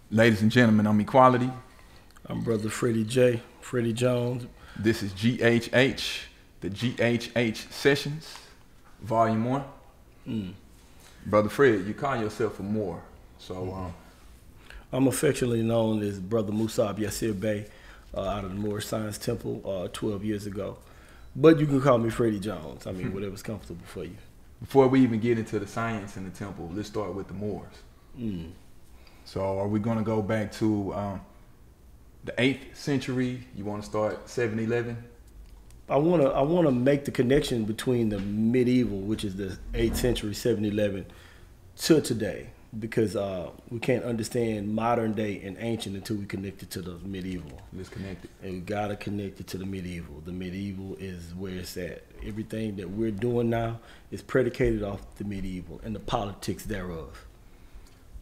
Ladies and gentlemen, I'm Equality. I'm Brother Freddie Jones. This is GHH, the GHH Sessions, Volume 1. Brother Fred, you call yourself a Moor. So, I'm affectionately known as Brother Musab Yassir Bey out of the Moor Science Temple 12 years ago. But you can call me Freddie Jones. I mean, whatever's comfortable for you. Before we even get into the science in the temple, let's start with the Moors. So are we going to go back to the 8th century? You want to start 711? I wanna make the connection between the medieval, which is the 8th century, 711, to today, because we can't understand modern day and ancient until we connect it to the medieval. Let's connect it. And we gotta connect it to the medieval. The medieval is where it's at. Everything that we're doing now is predicated off the medieval and the politics thereof.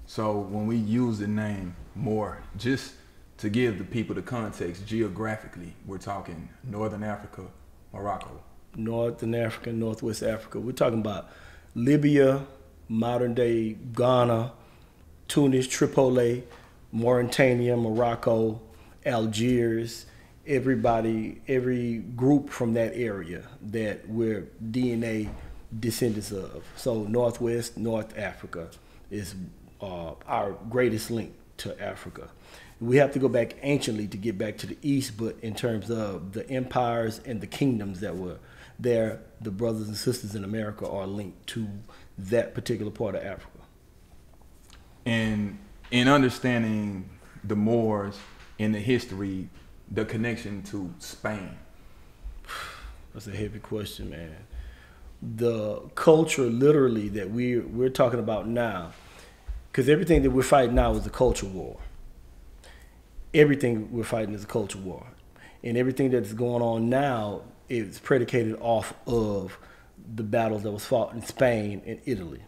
So when we use the name Moor, just to give the people the context, geographically, we're talking Northern Africa, Morocco. Northern Africa, Northwest Africa. We're talking about Libya, modern day Ghana, Tunis, Tripoli, Mauritania, Morocco, Algiers, every group from that area that we're DNA descendants of. So Northwest, North Africa is our greatest link to Africa. We have to go back anciently to get back to the East, but in terms of the empires and the kingdoms that were there, the brothers and sisters in America are linked to that particular part of Africa. And in understanding the Moors in the history, the connection to Spain. That's a heavy question, man. The culture literally that we're talking about now, because everything that we're fighting now is a culture war. Everything we're fighting is a culture war. And everything that's going on now is predicated off of the battles that was fought in Spain and Italy.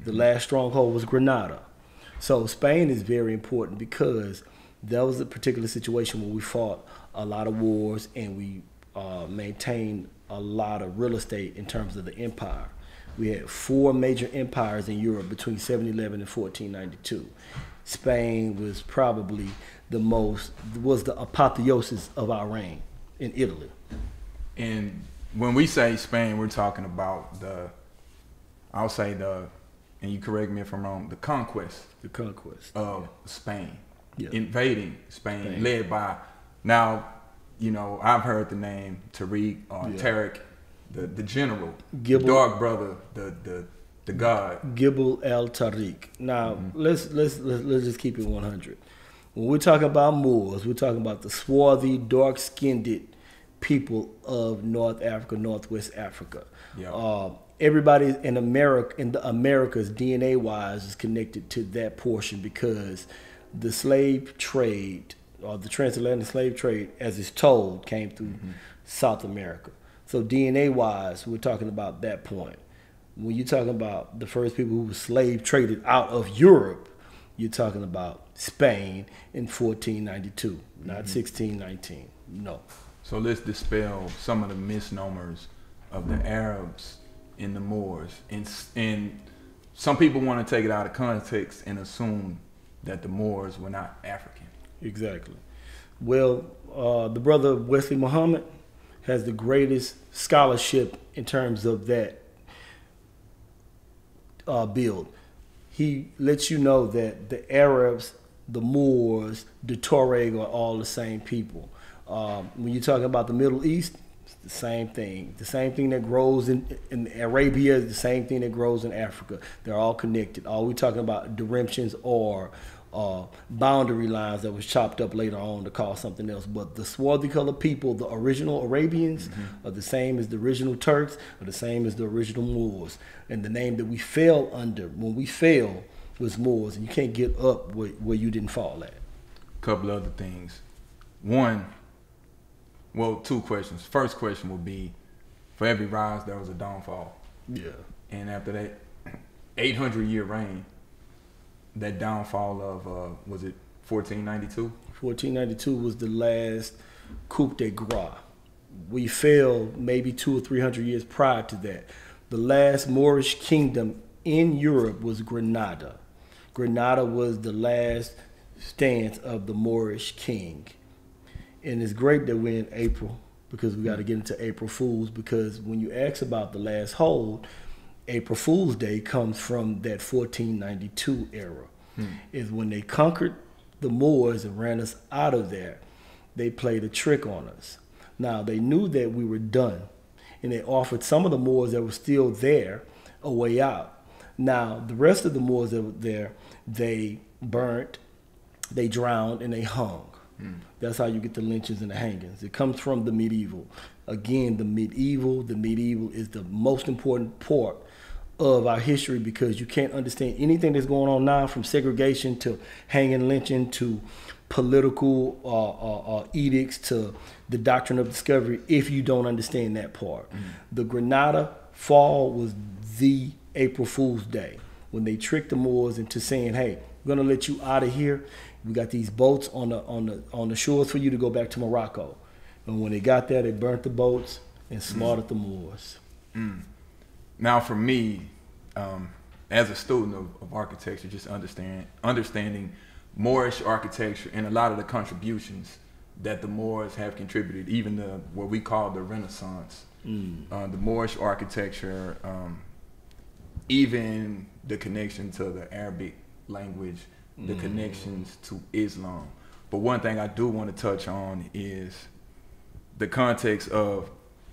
The last stronghold was Granada. So Spain is very important because that was a particular situation where we fought a lot of wars and we maintained a lot of real estate in terms of the empire. We had 4 major empires in Europe between 711 and 1492. Spain was probably the apotheosis of our reign in Italy. And when we say Spain, we're talking about and you correct me if I'm wrong, the conquest. The conquest of Spain. Yeah. Invading Spain, led by, now, I've heard the name Tariq or Tariq, the general, the dark brother, the god. Gibel al-Tariq. Now, let's just keep it 100. When we're talking about Moors, we're talking about the swarthy, dark-skinned people of North Africa, Northwest Africa. Yeah. Everybody in America, in the Americas, DNA-wise, is connected to that portion because the slave trade, or the transatlantic slave trade, as it's told, came through South America. So DNA-wise, we're talking about that point. When you're talking about the first people who were slave traded out of Europe, you're talking about Spain in 1492, not 1619. No. So let's dispel some of the misnomers of the Arabs and the Moors. And some people want to take it out of context and assume that the Moors were not African. Exactly. Well, the brother Wesley Muhammad has the greatest scholarship in terms of that build. He lets you know that the Arabs, the Moors, the Tuareg are all the same people. When you're talking about the Middle East, it's the same thing. The same thing that grows in Arabia is the same thing that grows in Africa. They're all connected. All we're talking about directions or boundary lines that was chopped up later on to call something else. But the swarthy colored people, the original Arabians, are the same as the original Turks, are the same as the original Moors. And the name that we fell under when we fell was Moors. And you can't get up where you didn't fall at. Couple other things. Two questions. First question would be, for every rise, there was a downfall. Yeah. And after that 800-year reign, that downfall of, was it 1492? 1492 was the last coup de grace. We fell maybe 200 or 300 years prior to that. The last Moorish kingdom in Europe was Granada. Granada was the last stance of the Moorish king. And it's great that we're in April, because we got to get into April Fools, because when you ask about the last hold, April Fool's Day comes from that 1492 era. Is when they conquered the Moors and ran us out of there. They played a trick on us. Now, they knew that we were done, and they offered some of the Moors that were still there a way out. Now, the rest of the Moors that were there, they burnt, they drowned, and they hung. That's how you get the lynchings and the hangings. It comes from the medieval. Again, the medieval is the most important part of our history, because you can't understand anything that's going on now, from segregation to hanging, lynching, to political edicts, to the doctrine of discovery, if you don't understand that part. The Granada fall was the April Fool's Day, when they tricked the Moors into saying, hey, we're gonna let you out of here. We got these boats on the shores for you to go back to Morocco. And when they got there, they burnt the boats and slaughtered the Moors. Now, for me, as a student of architecture, just understanding Moorish architecture and a lot of the contributions that the Moors have contributed, even what we call the Renaissance, the Moorish architecture, even the connection to the Arabic language, the connections to Islam. But one thing I do want to touch on is the context of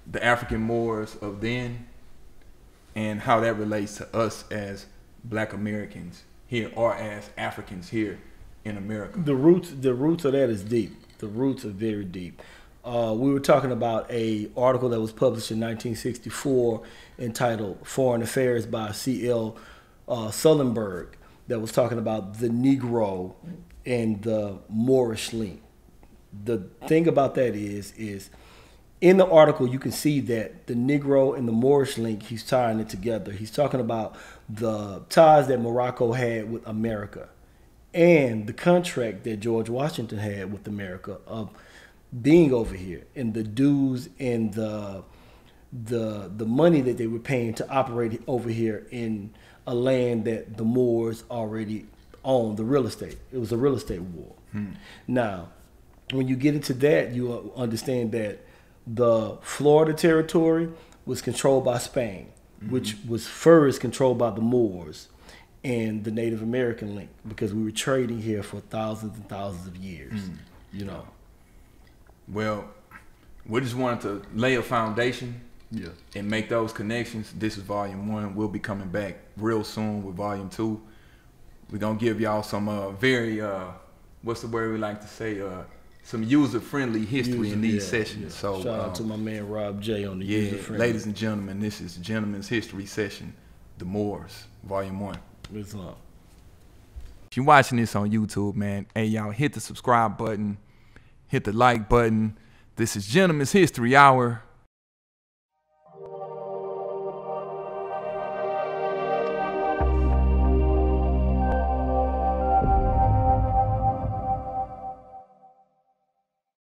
the African Moors of then, and how that relates to us as Black Americans here, or as Africans here in America. The roots of that is deep. The roots are very deep. We were talking about an article that was published in 1964 entitled Foreign Affairs by C.L. Sullenberg, that was talking about the Negro and the Moorish link. The thing about that is in the article you can see that the Negro and the Moorish link, he's tying it together. He's talking about the ties that Morocco had with America and the contract that George Washington had with America of being over here, and the dues and the money that they were paying to operate over here in a land that the Moors already owned, the real estate. It was a real estate war. Now, when you get into that, you understand that the Florida territory was controlled by Spain, which was first controlled by the Moors and the Native American link, because we were trading here for thousands and thousands of years, you know. Well, we just wanted to lay a foundation and make those connections. This is volume 1. We'll be coming back real soon with volume 2. We're going to give y'all some very, what's the word we like to say, some user-friendly history in these sessions. So shout out to my man Rob J on the user-friendly. Ladies and gentlemen, this is Gentleman's History Session, The Moors, volume 1. It's up. If you're watching this on YouTube, man, hey, y'all, hit the subscribe button, hit the like button. This is Gentleman's History Hour.